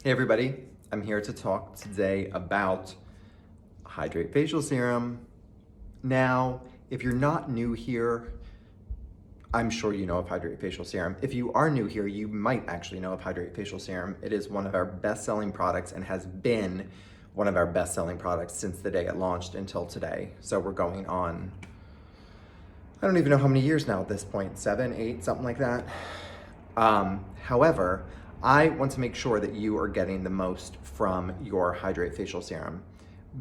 Hey everybody, I'm here to talk today about Hydrate Facial Serum. Now, if you're not new here, I'm sure you know of Hydrate Facial Serum. If you are new here, you might actually know of Hydrate Facial Serum. It is one of our best-selling products and has been one of our best-selling products since the day it launched until today. So we're going on, I don't even know how many years now at this point, 7, 8, something like that. However, I want to make sure that you are getting the most from your Hydrate Facial Serum.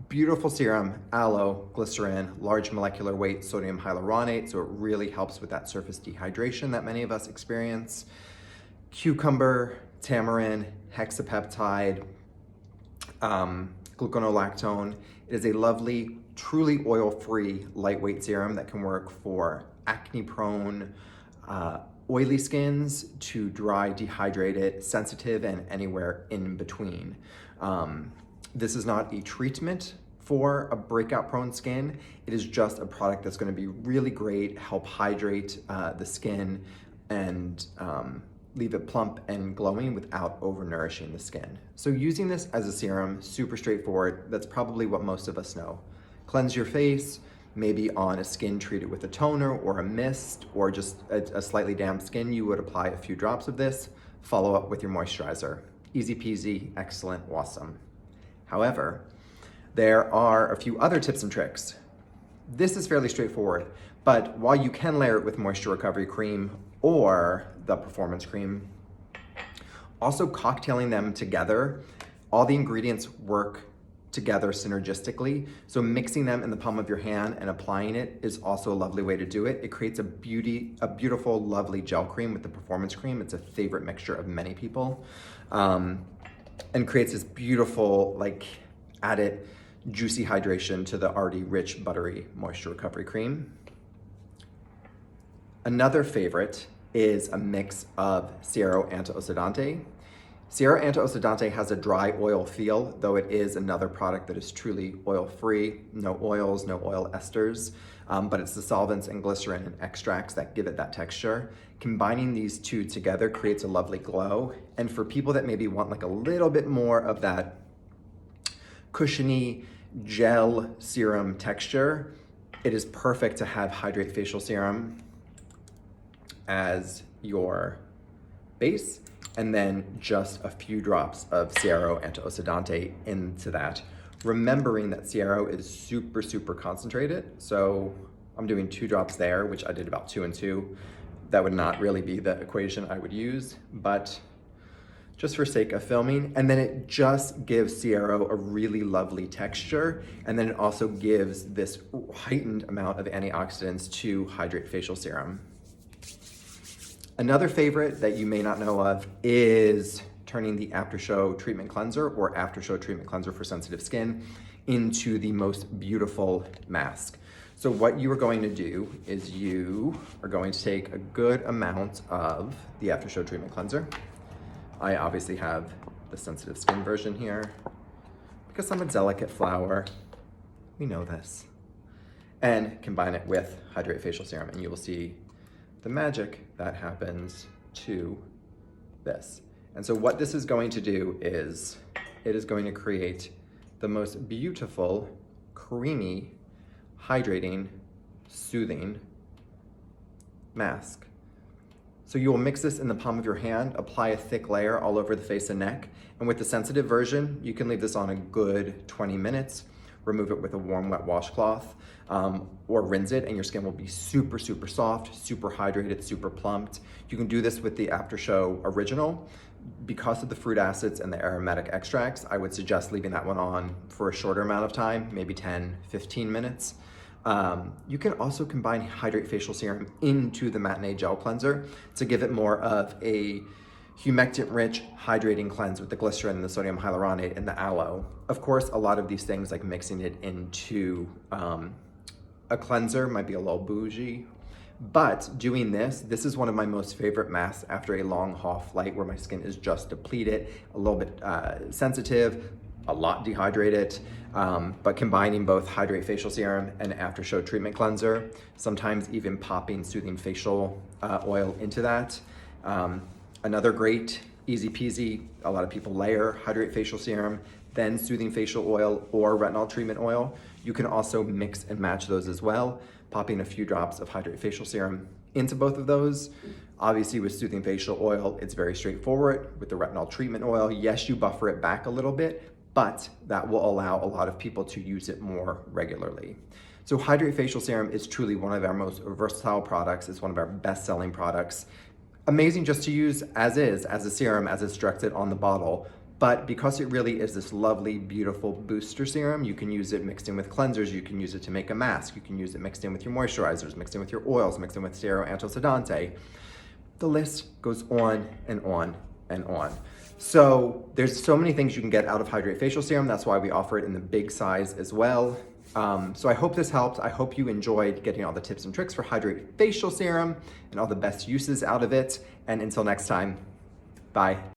Beautiful serum, aloe, glycerin, large molecular weight sodium hyaluronate, so it really helps with that surface dehydration that many of us experience. Cucumber, tamarind, hexapeptide, gluconolactone. It is a lovely, truly oil-free, lightweight serum that can work for acne-prone, oily skins to dry, dehydrated, sensitive, and anywhere in between. This is not a treatment for a breakout-prone skin. It is just a product that's going to be really great, help hydrate the skin, and leave it plump and glowing without over-nourishing the skin. So using this as a serum, super straightforward. That's probably what most of us know. Cleanse your face, maybe on a skin treated with a toner or a mist, or just a slightly damp skin, you would apply a few drops of this, follow up with your moisturizer. Easy peasy, excellent, awesome. However, there are a few other tips and tricks. This is fairly straightforward, but while you can layer it with moisture recovery cream or the performance cream, also cocktailing them together, all the ingredients work together synergistically. So mixing them in the palm of your hand and applying it is also a lovely way to do it. It creates a beautiful, lovely gel cream with the performance cream. It's a favorite mixture of many people. And creates this beautiful, like, added juicy hydration to the already rich, buttery moisture recovery cream. Another favorite is a mix of Siero Antioxidante. Siero Antioxidante has a dry oil feel, though it is another product that is truly oil-free, no oils, no oil esters, but it's the solvents and glycerin and extracts that give it that texture. Combining these two together creates a lovely glow. And for people that maybe want like a little bit more of that cushiony gel serum texture, it is perfect to have Hydrate Facial Serum as your base, and then just a few drops of Siero Antioxidante into that. Remembering that Siero is super, super concentrated. So I'm doing 2 drops there, which I did about 2 and 2. That would not really be the equation I would use, but just for sake of filming. And then it just gives Siero a really lovely texture. And then it also gives this heightened amount of antioxidants to Hydrate Facial Serum. Another favorite that you may not know of is turning the After Show Treatment Cleanser or After Show Treatment Cleanser for sensitive skin into the most beautiful mask. So what you are going to do is you are going to take a good amount of the After Show Treatment Cleanser. I obviously have the sensitive skin version here because I'm a delicate flower. We know this. And combine it with Hydrate Facial Serum, and you will see the magic that happens to this. And so what this is going to do is it is going to create the most beautiful, creamy, hydrating, soothing mask. So you will mix this in the palm of your hand, apply a thick layer all over the face and neck. And with the sensitive version, you can leave this on a good 20 minutes, remove it with a warm, wet washcloth, or rinse it, and your skin will be super, super soft, super hydrated, super plumped. You can do this with the After Show Original. Because of the fruit acids and the aromatic extracts, I would suggest leaving that one on for a shorter amount of time, maybe 10, 15 minutes. You can also combine Hydrate Facial Serum into the Matinee Gel Cleanser to give it more of a humectant-rich, hydrating cleanse with the glycerin and the sodium hyaluronate and the aloe. Of course, a lot of these things, like mixing it into a cleanser, might be a little bougie, but doing this is one of my most favorite masks after a long haul flight where my skin is just depleted, a little bit sensitive, a lot dehydrated, but combining both Hydrate Facial Serum and After Show Treatment Cleanser, sometimes even popping soothing facial oil into that. Another great easy peasy. A lot of people layer Hydrate Facial Serum, then Soothing Facial Oil or Retinol Treatment Oil. You can also mix and match those as well, popping a few drops of Hydrate Facial Serum into both of those. Obviously with Soothing Facial Oil, it's very straightforward. With the Retinol Treatment Oil, yes, you buffer it back a little bit, but that will allow a lot of people to use it more regularly. So Hydrate Facial Serum is truly one of our most versatile products. It's one of our best-selling products. Amazing just to use as is, as a serum, as it's directed on the bottle. But because it really is this lovely, beautiful booster serum, you can use it mixed in with cleansers, you can use it to make a mask, you can use it mixed in with your moisturizers, mixed in with your oils, mixed in with Cero Antioxidante. The list goes on and on and on. So there's so many things you can get out of Hydrate Facial Serum. That's why we offer it in the big size as well. So I hope this helped. I hope you enjoyed getting all the tips and tricks for Hydrate Facial Serum and all the best uses out of it. And until next time, bye.